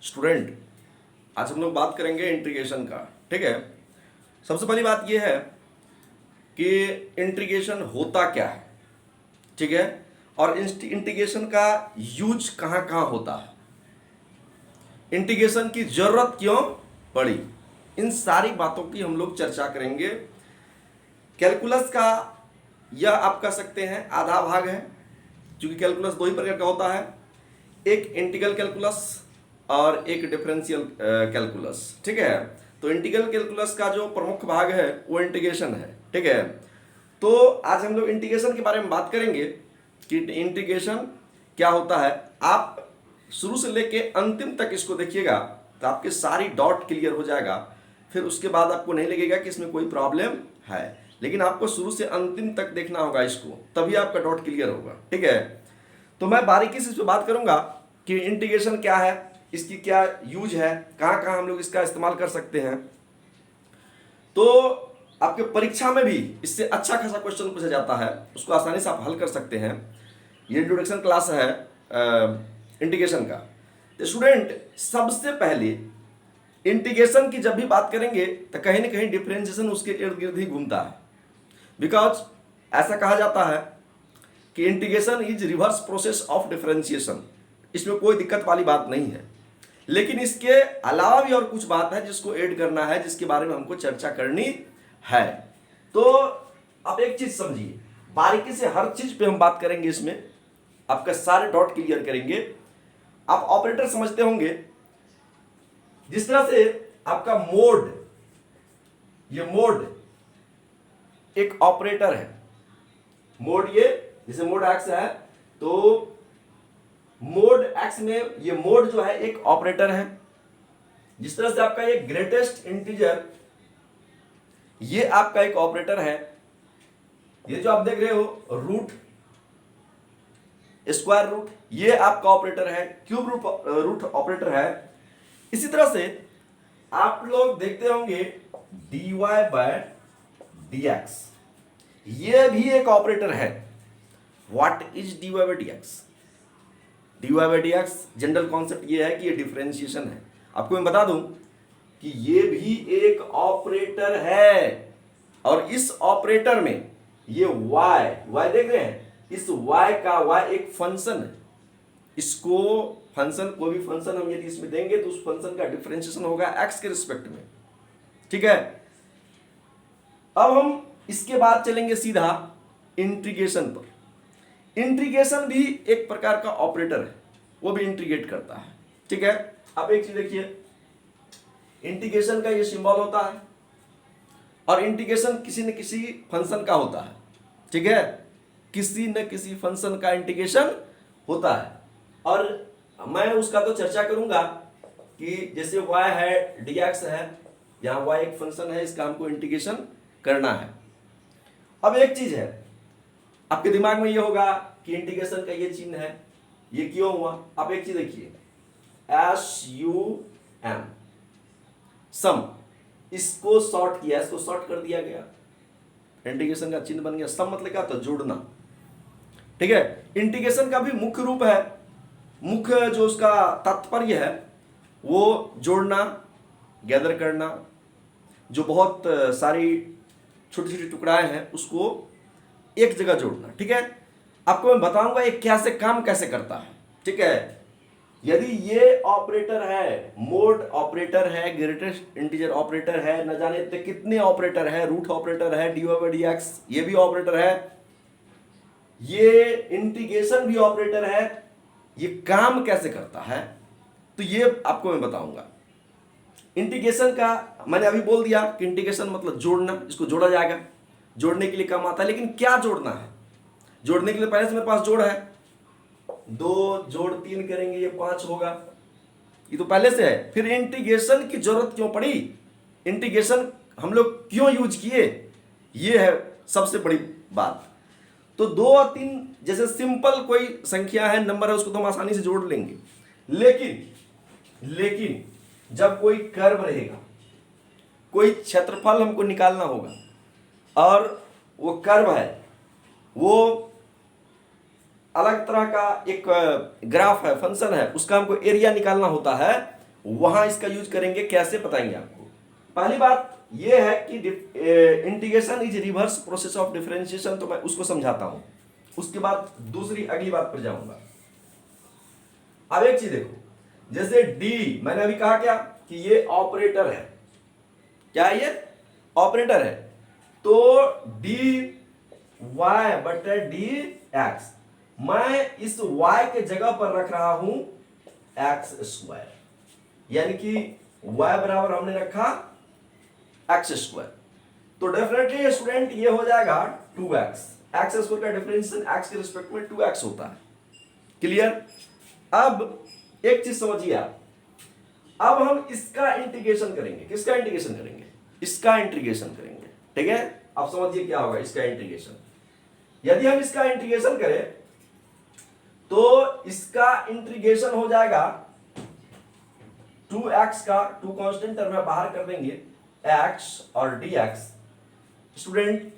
Student, आज हम लोग बात करेंगे इंटीग्रेशन का। ठीक है, सबसे पहली बात यह है कि इंटीग्रेशन होता क्या है। ठीक है, और इंटीग्रेशन का यूज कहाँ कहाँ होता है, इंटीग्रेशन की जरूरत क्यों पड़ी, इन सारी बातों की हम लोग चर्चा करेंगे। कैलकुलस का यह आप कह सकते हैं आधा भाग है, क्योंकि कैलकुलस दो ही प्रकार का होता है, एक इंटीग्रल कैलकुलस और एक डिफरेंशियल कैलकुलस। ठीक है, तो इंटीग्रल कैलकुलस का जो प्रमुख भाग है वो इंटीग्रेशन है। ठीक है, तो आज हम लोग इंटीग्रेशन के बारे में बात करेंगे कि इंटीग्रेशन क्या होता है। आप शुरू से लेके अंतिम तक इसको देखिएगा तो आपके सारी डॉट क्लियर हो जाएगा। फिर उसके बाद आपको नहीं लगेगा कि इसमें कोई प्रॉब्लम है, लेकिन आपको शुरू से अंतिम तक देखना होगा इसको, तभी आपका डॉट क्लियर होगा। ठीक है, तो मैं बारीकी से इस पर बात करूंगा कि इंटीग्रेशन क्या है, इसकी क्या यूज है, कहाँ कहाँ हम लोग इसका इस्तेमाल कर सकते हैं। तो आपके परीक्षा में भी इससे अच्छा खासा क्वेश्चन पूछा जाता है, उसको आसानी से आप हल कर सकते हैं। ये इंट्रोडक्शन क्लास है इंटीग्रेशन का। तो स्टूडेंट, सबसे पहले इंटीग्रेशन की जब भी बात करेंगे तो कहीं ना कहीं डिफरेंशिएशन उसके इर्द गिर्द ही घूमता है। बिकॉज ऐसा कहा जाता है कि integration is reverse process of differentiation, इसमें कोई दिक्कत वाली बात नहीं है। लेकिन इसके अलावा भी और कुछ बात है जिसको ऐड करना है, जिसके बारे में हमको चर्चा करनी है। तो आप एक चीज समझिए, बारीकी से हर चीज पे हम बात करेंगे, इसमें आपका सारे डॉट क्लियर करेंगे। आप ऑपरेटर समझते होंगे, जिस तरह से आपका मोड, ये मोड एक ऑपरेटर है। मोड, ये जैसे मोड एक्स है, तो मोड एक्स में ये मोड जो है एक ऑपरेटर है। जिस तरह से आपका ये ग्रेटेस्ट इंटीजर, ये आपका एक ऑपरेटर है। ये जो आप देख रहे हो रूट, स्क्वायर रूट, ये आपका ऑपरेटर है। क्यूब रूट ऑपरेटर है। इसी तरह से आप लोग देखते होंगे dy बाय dx, ये भी एक ऑपरेटर है। What is dy by dx? dy by dx general concept ये है कि ये डिफरेंशिएशन है। आपको मैं बता दूं कि ये भी एक ऑपरेटर है, और इस ऑपरेटर में ये y देख रहे हैं, इस y का y एक फंक्शन है। इसको फंक्शन, कोई भी फंक्शन हम यदि इसमें देंगे तो उस फंक्शन का डिफरेंशिएशन होगा x के रिस्पेक्ट में। ठीक है, अब हम इसके बाद चलेंगे सीधा इंटीग्रेशन पर। इंटीग्रेशन भी एक प्रकार का ऑपरेटर है, वो भी इंटीग्रेट करता है। ठीक है, अब एक चीज देखिए, इंटीग्रेशन का ये सिंबल होता है, और इंटीग्रेशन किसी न किसी फंक्शन का होता है। ठीक है, किसी न किसी फंक्शन का इंटीग्रेशन होता है, और मैं उसका तो चर्चा करूंगा कि जैसे y है, dx है, यहां y एक फंक्शन है, इसका हमको इंटीग्रेशन करना है। अब एक चीज है, आपके दिमाग में ये होगा कि इंटीग्रेशन का ये चिन्ह है, ये क्यों हुआ। आप एक चीज देखिए, SUM, सम, इसको शॉर्ट किया, इसको शॉर्ट कर दिया गया, इंटीग्रेशन का चिन्ह बन गया। सम मतलब क्या? तो जोड़ना। ठीक है, इंटीग्रेशन का भी मुख्य रूप है, मुख्य जो उसका तात्पर्य है वो जोड़ना, गैदर करना, जो बहुत सारी छोटी छोटी टुकड़ाएं हैं उसको एक जगह जोड़ना। ठीक है, आपको मैं बताऊंगा ये कैसे काम कैसे करता है। ठीक है, यदि ये ऑपरेटर है, मोड ऑपरेटर है, ग्रेटेस्ट इंटीजर ऑपरेटर है, न जाने तो कितने ऑपरेटर है, रूट ऑपरेटर है, dy बाय dx ये भी ऑपरेटर है, ये इंटीग्रेशन भी ऑपरेटर है, ये काम कैसे करता है तो ये आपको मैं बताऊंगा। इंटीग्रेशन का मैंने अभी बोल दिया कि इंटीग्रेशन मतलब जोड़ना, इसको जोड़ा जाएगा, जोड़ने के लिए काम आता है। लेकिन क्या जोड़ना है? जोड़ने के लिए पहले से मेरे पास जोड़ है, 2 जोड़ 3 करेंगे ये 5 होगा, ये तो पहले से है। फिर इंटीग्रेशन की जरूरत क्यों पड़ी, इंटीग्रेशन हम लोग क्यों यूज किए, ये है सबसे बड़ी बात। तो 2 और 3 जैसे सिंपल कोई संख्या है, नंबर है, उसको तो हम आसानी से जोड़ लेंगे। लेकिन जब कोई कर्व रहेगा, कोई क्षेत्रफल हमको निकालना होगा, और वो कर्व है, वो अलग तरह का एक ग्राफ है, फंक्शन है, उसका हमको एरिया निकालना होता है, वहां इसका यूज करेंगे, कैसे बताएंगे आपको। पहली बात यह है कि integration is reverse process of differentiation, तो मैं उसको समझाता हूं, उसके बाद दूसरी अगली बात पर जाऊंगा। अब एक चीज देखो, जैसे डी, मैंने अभी कहा क्या कि ये ऑपरेटर है, क्या है ये ऑपरेटर है, तो डी वाई बटे डी एक्स, मैं इस y के जगह पर रख रहा हूं एक्स स्क्वायर, यानी कि y बराबर हमने रखा एक्स स्क्वायर, तो डेफिनेटली स्टूडेंट ये हो जाएगा 2x, एक्स स्क्वायर का डिफरेंशिएशन x के रिस्पेक्ट में 2x होता है। क्लियर। अब एक चीज समझिए आप, अब हम इसका इंटीग्रेशन करेंगे, किसका इंटीग्रेशन करेंगे, इसका इंटीग्रेशन करेंगे, ठीक है। अब समझिए क्या होगा इसका इंटीग्रेशन, यदि हम इसका इंटीग्रेशन करें तो इसका इंटीग्रेशन हो जाएगा 2x का, 2 कांस्टेंट टर्म में बाहर कर देंगे x और dx, स्टूडेंट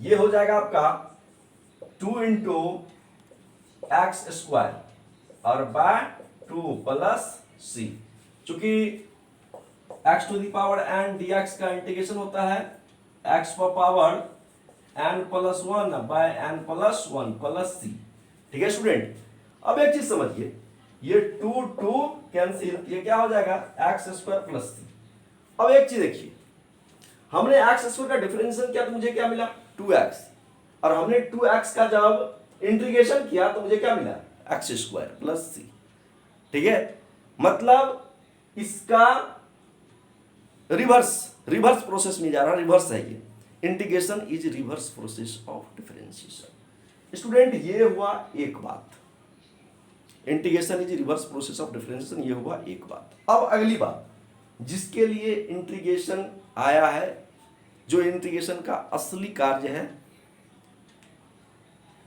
ये हो जाएगा आपका 2 इंटू एक्स स्क्वायर और बाय 2 प्लस c, चूंकि x to the power n dx का इंटीग्रेशन होता है x power n plus 1 by n plus 1 plus c, ठीक है स्टूडेंट। अब एक चीज समझिए, ये 2 2 कैंसिल, ये क्या हो जाएगा एक्स स्क्वायर प्लस सी। अब एक चीज देखिए, हमने एक्स स्क्वायर का डिफरेंशियल किया तो मुझे क्या मिला 2x, और हमने 2x का जब इंटीग्रेशन किया तो मुझे क्या मिला एक्स स्क्वायर प्लस सी, ठीक है। मतलब इसका रिवर्स प्रोसेस में जा रहा, रिवर्स है ये, integration is reverse process of differentiation. Student ये हुआ एक बात, integration is reverse process of differentiation, ये हुआ एक बात। अब अगली बात, जिसके लिए इंटीग्रेशन आया है, जो इंटीग्रेशन का असली कार्य है,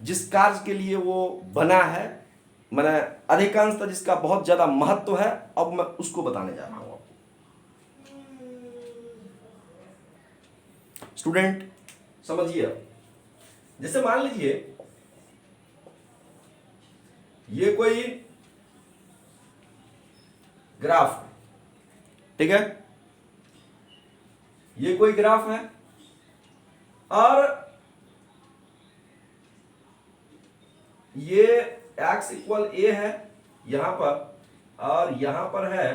जिस कार्य के लिए वो बना है, मैंने अधिकांशतः जिसका बहुत ज्यादा महत्व है, अब मैं उसको बताने जा रहा हूं आपको। स्टूडेंट समझिए, जैसे मान लीजिए ये कोई ग्राफ है, ठीक है, ये कोई ग्राफ है और ये x इक्वल a है यहां पर, और यहां पर है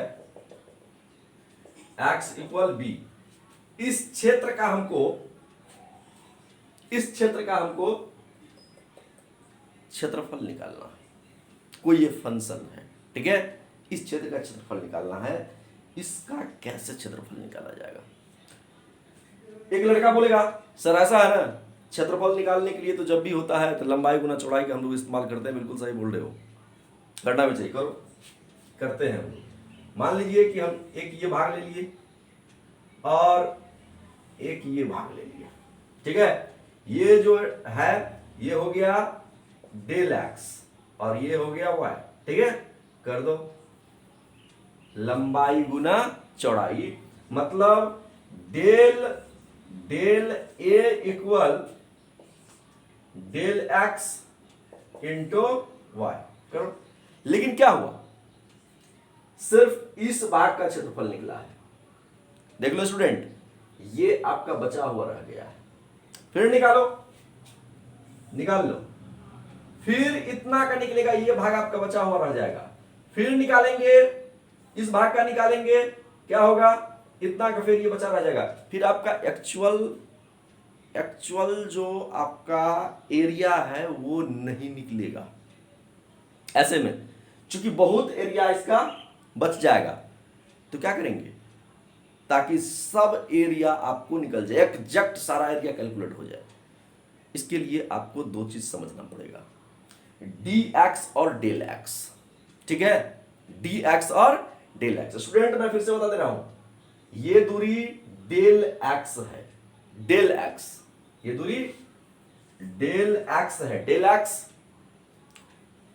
x इक्वल b। इस क्षेत्र का हमको क्षेत्रफल निकालना है, कोई ये फंक्शन है, ठीक है, इस क्षेत्र का क्षेत्रफल निकालना है। इसका कैसे क्षेत्रफल निकाला जाएगा। एक लड़का बोलेगा सर ऐसा है ना, क्षेत्रफल निकालने के लिए तो जब भी होता है तो लंबाई गुना चौड़ाई का हम लोग इस्तेमाल करते हैं। बिल्कुल सही बोल रहे हो, करना भी चाहिए, करो, करते हैं हम। मान लीजिए कि हम एक ये भाग ले लिए और एक ये भाग ले लिया, ठीक है, ये जो है ये हो गया डेल एक्स और ये हो गया वाई, ठीक है, कर दो लंबाई गुना चौड़ाई, मतलब del A equal del X into Y, करो। लेकिन क्या हुआ, सिर्फ इस भाग का क्षेत्रफल निकला है। देख लो स्टूडेंट, ये आपका बचा हुआ रह गया है, फिर निकाल लो, फिर इतना का निकलेगा, ये भाग आपका बचा हुआ रह जाएगा, फिर निकालेंगे, इस भाग का निकालेंगे, क्या होगा इतना का, फिर ये बचा रह जाएगा, फिर आपका एक्चुअल जो आपका एरिया है वो नहीं निकलेगा। ऐसे में चूंकि बहुत एरिया इसका बच जाएगा, तो क्या करेंगे ताकि सब एरिया आपको निकल जाए, एग्जैक्ट सारा एरिया कैलकुलेट हो जाए। इसके लिए आपको दो चीज समझना पड़ेगा, डी एक्स और डेल एक्स, ठीक है, डी एक्स और डेल एक्स। स्टूडेंट मैं फिर से बता दे रहा हूं, ये दूरी डेल एक्स है, डेल एक्स, ये दूरी डेल एक्स है, डेल एक्स,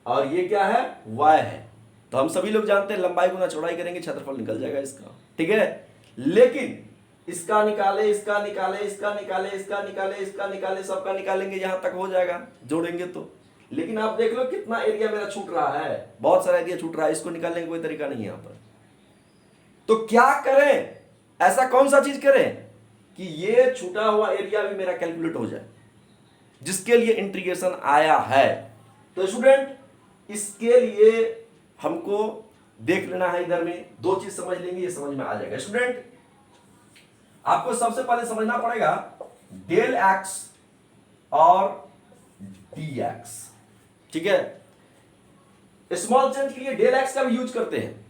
और ये क्या है वाई है। तो हम सभी लोग जानते हैं लंबाई गुना चौड़ाई करेंगे क्षेत्रफल निकल जाएगा इसका, ठीक है। लेकिन इसका निकाले, इसका निकाले, इसका निकाले, इसका निकाले, इसका निकाले, सबका निकालेंगे, यहां तक हो जाएगा जोड़ेंगे तो। लेकिन आप देख लो कितना एरिया मेरा छूट रहा है, बहुत सारा एरिया छूट रहा है, इसको निकालने का कोई तरीका नहीं है यहां पर। तो क्या करें, ऐसा कौन सा चीज करें कि ये छूटा हुआ एरिया भी मेरा कैलकुलेट हो जाए, जिसके लिए इंटीग्रेशन आया है। तो स्टूडेंट इसके लिए हमको देख लेना है, इधर में दो चीज समझ लेंगे, ये समझ में आ जाएगा। स्टूडेंट आपको सबसे पहले समझना पड़ेगा डेल एक्स और डी एक्स, ठीक है। स्मॉल चेंज के लिए डेल एक्स का भी यूज करते हैं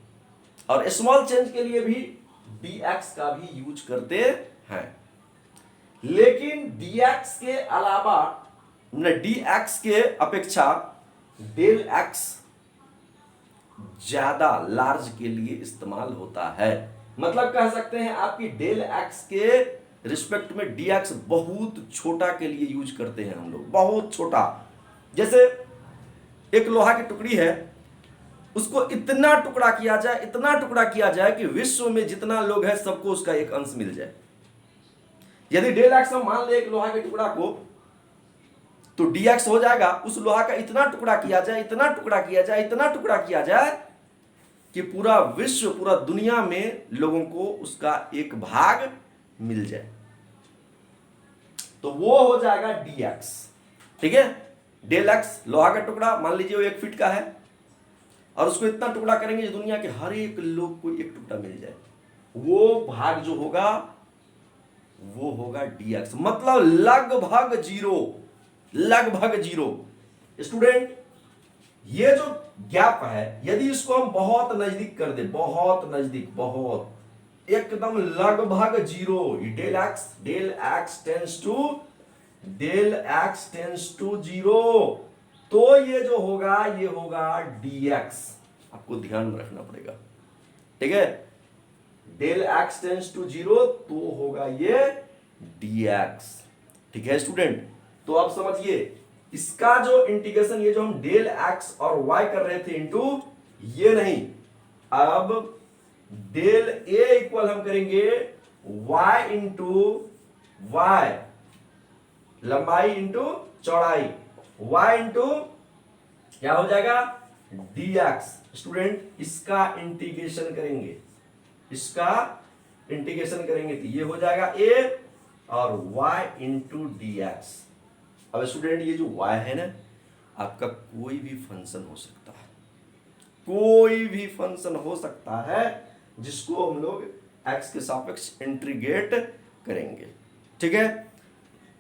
और स्मॉल चेंज के लिए भी डी एक्स का भी यूज करते हैं, लेकिन डी एक्स के अलावा डी एक्स के अपेक्षा डेल एक्स ज्यादा लार्ज के लिए इस्तेमाल होता है। मतलब कह सकते हैं आपकी डेल एक्स के रिस्पेक्ट में डी एक्स बहुत छोटा के लिए यूज करते हैं हम लोग, बहुत छोटा। जैसे एक लोहा की टुकड़ी है, उसको इतना टुकड़ा किया जाए, इतना टुकड़ा किया जाए कि विश्व में जितना लोग हैं सबको उसका एक अंश मिल जाए। यदि डेल एक्स हम मान ले एक लोहा के टुकड़ा को, तो डी एक्स हो जाएगा उस लोहा का इतना टुकड़ा किया जाए, इतना टुकड़ा किया जाए, इतना टुकड़ा किया जाए कि पूरा विश्व, पूरा दुनिया में लोगों को उसका एक भाग मिल जाए, तो वो हो जाएगा डी एक्स, ठीक है। डेल एक्स लोहा का टुकड़ा मान लीजिए वो 1 फीट का है और उसको इतना टुकड़ा करेंगे कि दुनिया के हर एक लोग को एक टुकड़ा मिल जाए, वो भाग जो होगा वो होगा डी एक्स, मतलब लगभग जीरो, लगभग जीरो। स्टूडेंट ये जो गैप है, यदि इसको हम बहुत नजदीक कर दे, बहुत नजदीक, बहुत एकदम लगभग zero, del X tends to zero, तो ये जो होगा ये होगा डी एक्स। आपको ध्यान में रखना पड़ेगा, ठीक है। Del X tends to zero तो होगा ये डी एक्स, ठीक है स्टूडेंट। तो आप समझिए इसका जो इंटीग्रेशन, ये जो हम डेल एक्स और वाई कर रहे थे इंटू, ये नहीं, अब डेल ए इक्वल हम करेंगे वाई इंटू वाई, लंबाई इंटू चौड़ाई, वाई इंटू क्या हो जाएगा डी एक्स। स्टूडेंट इसका इंटीग्रेशन करेंगे, इसका इंटीग्रेशन करेंगे तो ये हो जाएगा ए और y इंटू डी एक्स। अब स्टूडेंट ये जो y है ना, आपका कोई भी फंक्शन हो सकता है, कोई भी फंक्शन हो सकता है जिसको हम लोग x के सापेक्ष इंटीग्रेट करेंगे, ठीक है।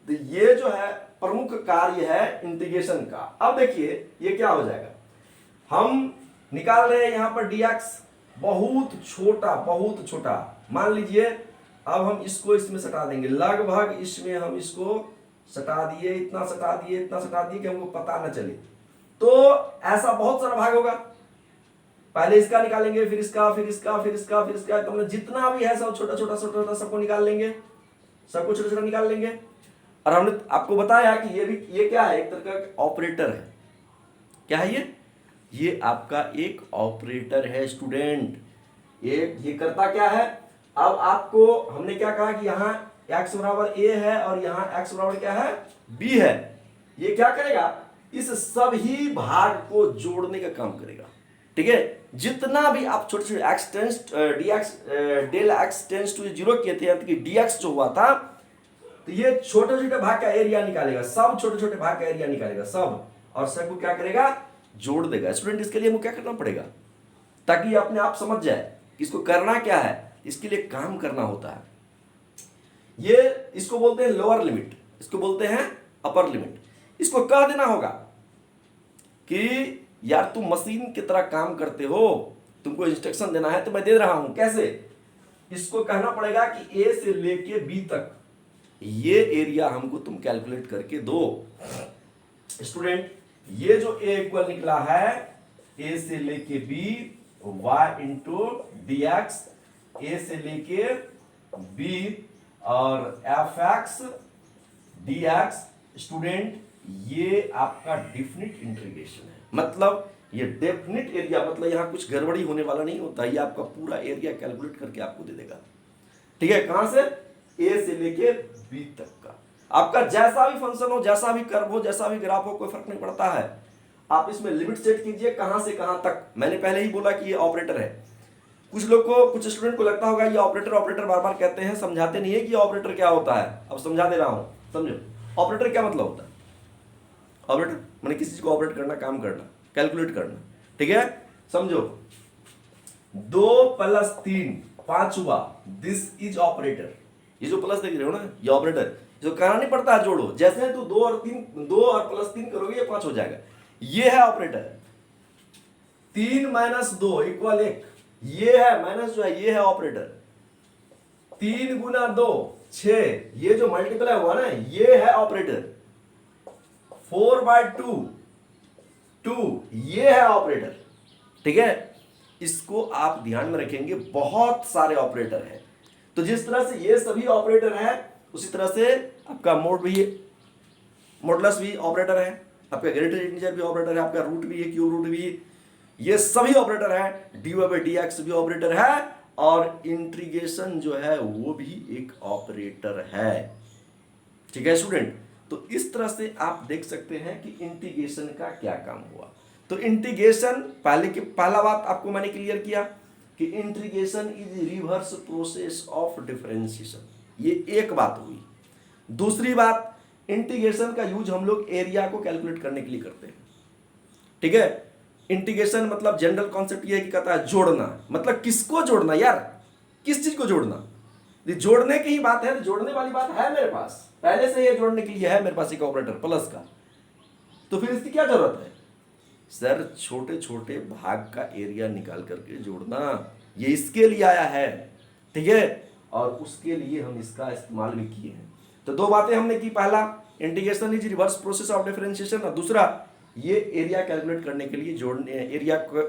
तो ये जो है प्रमुख कार्य है इंटीग्रेशन का। अब देखिए ये क्या हो जाएगा, हम निकाल रहे हैं यहां पर dx बहुत छोटा, बहुत छोटा, मान लीजिए अब हम इसको इसमें सटा देंगे, लगभग इसमें हम इसको सटा दिए, इतना सटा दिए, इतना सटा दिए कि हमको पता न चले। तो ऐसा बहुत सारा भाग होगा, पहले इसका निकालेंगे, फिर इसका, फिर इसका, फिर इसका, फिर इसका, तो जितना भी है सब छोटा छोटा छोटा छोटा सबको निकाल लेंगे, सबको छोटा छोटा निकाल लेंगे। और हमने आपको बताया कि ये भी, ये क्या है, एक तरह का ऑपरेटर है। क्या है ये आपका एक ऑपरेटर है स्टूडेंट। ये करता क्या है, अब आपको हमने क्या कहा कि यहाँ x बराबर a है और यहाँ x बराबर क्या है b है। ये क्या करेगा, इस सभी भाग को जोड़ने का काम करेगा, ठीक है। जितना भी आप छोटे छोटे x tends del x tends to zero किए थे, यानी कि dx जो हुआ था, तो ये छोटे छोटे भाग का एरिया निकालेगा, सब छोटे छोटे भाग का एरिया निकालेगा सब, और सबको क्या करेगा जोड़ देगा। स्टूडेंट इसके लिए हमको क्या करना पड़ेगा, ताकि अपने आप समझ जाए कि इसको करना क्या है, इसके लिए काम करना होता है। ये इसको बोलते हैं लोअर लिमिट, इसको बोलते हैं अपर लिमिट। इसको कह देना होगा कि यार तुम मशीन की तरह काम करते हो, तुमको इंस्ट्रक्शन देना है तो मैं दे रहा हूं। कैसे, इसको कहना पड़ेगा कि ए से लेके बी तक ये एरिया हमको तुम कैलकुलेट करके दो। स्टूडेंट ये जो ए इक्वल निकला है, ए से लेके B y into D X, A से लेके बी और F X D X. Student ये आपका डेफिनिट इंटीग्रेशन है, मतलब ये डेफिनिट एरिया, मतलब यहां कुछ गड़बड़ी होने वाला नहीं होता, ये आपका पूरा एरिया कैलकुलेट करके आपको दे देगा, ठीक है। कहां से, ए से लेके बी तक का। आपका जैसा भी फंक्शन हो, जैसा भी कर्व हो, जैसा भी ग्राफ हो, कोई फर्क नहीं पड़ता है। आप इसमें लिमिट सेट कीजिए कहां से कहां तक। मैंने पहले ही बोला कि ये ऑपरेटर है, कुछ लोग को, कुछ स्टूडेंट को लगता होगा ये ऑपरेटर ऑपरेटर बार बार कहते हैं, समझाते नहीं है कि ऑपरेटर क्या होता है। अब समझा दे रहा हूं, समझो ऑपरेटर क्या मतलब होता है। ऑपरेटर माने किसी चीज को ऑपरेट करना, काम करना, कैलकुलेट करना, ठीक है। समझो 2 + 3 5 हुआ, दिस इज ऑपरेटर। ये जो प्लस देख रहे हो ना, ये ऑपरेटर, जो करना नहीं पड़ता है, जोड़ो। जैसे तो 2 और 3 करोगे ये 5 हो जाएगा, ये है ऑपरेटर। 3 - 2 = 1, ये है माइनस जो है, ये है ऑपरेटर। 3 × 2 6, ये जो मल्टीप्लाई हुआ ना, ये है ऑपरेटर। 4/2 2, ये है ऑपरेटर, ठीक है। इसको आप ध्यान में रखेंगे, बहुत सारे ऑपरेटर हैं। तो जिस तरह से ये सभी ऑपरेटर है, उसी तरह से आपका मोड भी, मॉडुलस भी ऑपरेटर है, आपका ग्रेटर इंटीजर भी ऑपरेटर है, आपका रूट भी है, क्यूब रूट भी, ये सभी ऑपरेटर है। dy/dx भी ऑपरेटर है, और इंटीग्रेशन जो है वो भी एक ऑपरेटर है, ठीक है स्टूडेंट। तो इस तरह से आप देख सकते हैं कि इंटीग्रेशन का क्या काम हुआ। तो इंटीग्रेशन, पहला बात आपको मैंने क्लियर किया कि integration is reverse process of differentiation, ये एक बात हुई। दूसरी बात, इंटीग्रेशन का यूज हम लोग एरिया को कैलकुलेट करने के लिए करते हैं, ठीक है। इंटीग्रेशन मतलब जनरल कॉन्सेप्ट ये है कि कहता है जोड़ना, मतलब किसको जोड़ना यार, किस चीज को जोड़ना। जोड़ने की ही बात है, जोड़ने वाली बात है मेरे पास पहले से, ये जोड़ने के लिए है मेरे पास एक ऑपरेटर प्लस का, तो फिर इसकी क्या जरूरत है सर, छोटे छोटे भाग का एरिया निकाल करके जोड़ना, ये इसके लिए आया है, ठीक है। और उसके लिए हम इसका इस्तेमाल भी किए हैं। तो दो बातें हमने की, पहला integration is reverse process of differentiation, और दूसरा ये एरिया कैलकुलेट करने के लिए, जोड़ने, एरिया को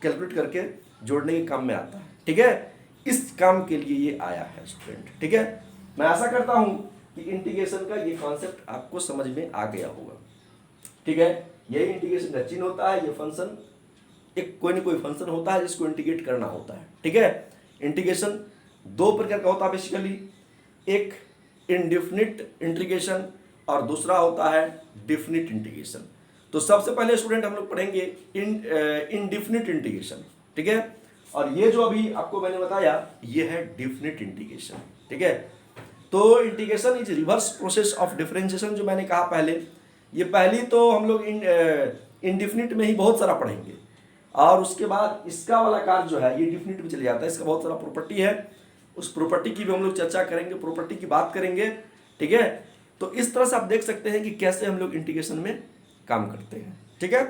कैलकुलेट करके जोड़ने के काम में आता है, ठीक है। इस काम के लिए ये आया है स्टूडेंट, ठीक है। मैं आशा करता हूं कि इंटीग्रेशन का ये कॉन्सेप्ट आपको समझ में आ गया होगा, ठीक है। ये इंटीग्रेशन का चिन्ह होता है, ये फंक्शन, एक कोई ना कोई फंक्शन होता है जिसको इंटीग्रेट करना होता है, ठीक है। इंटीग्रेशन दो प्रकार का होता है बेसिकली, एक इनडेफिनिट इंटीग्रेशन और दूसरा होता है डेफिनिट इंटीग्रेशन। तो सबसे पहले स्टूडेंट हम लोग पढ़ेंगे इनडेफिनिट इंटीग्रेशन, ठीक है। और ये जो अभी आपको मैंने बताया, ये है डेफिनिट इंटीग्रेशन, ठीक है। तो integration is reverse process of differentiation, जो मैंने कहा पहले, ये पहली तो हम लोग इनडेफिनिट में ही बहुत सारा पढ़ेंगे, और उसके बाद इसका वाला कार्य जो है ये डेफिनिट में चले जाता है। इसका बहुत सारा प्रॉपर्टी है, उस प्रॉपर्टी की भी हम लोग चर्चा करेंगे, प्रॉपर्टी की बात करेंगे, ठीक है। तो इस तरह से आप देख सकते हैं कि कैसे हम लोग इंटीग्रेशन में काम करते हैं, ठीक है।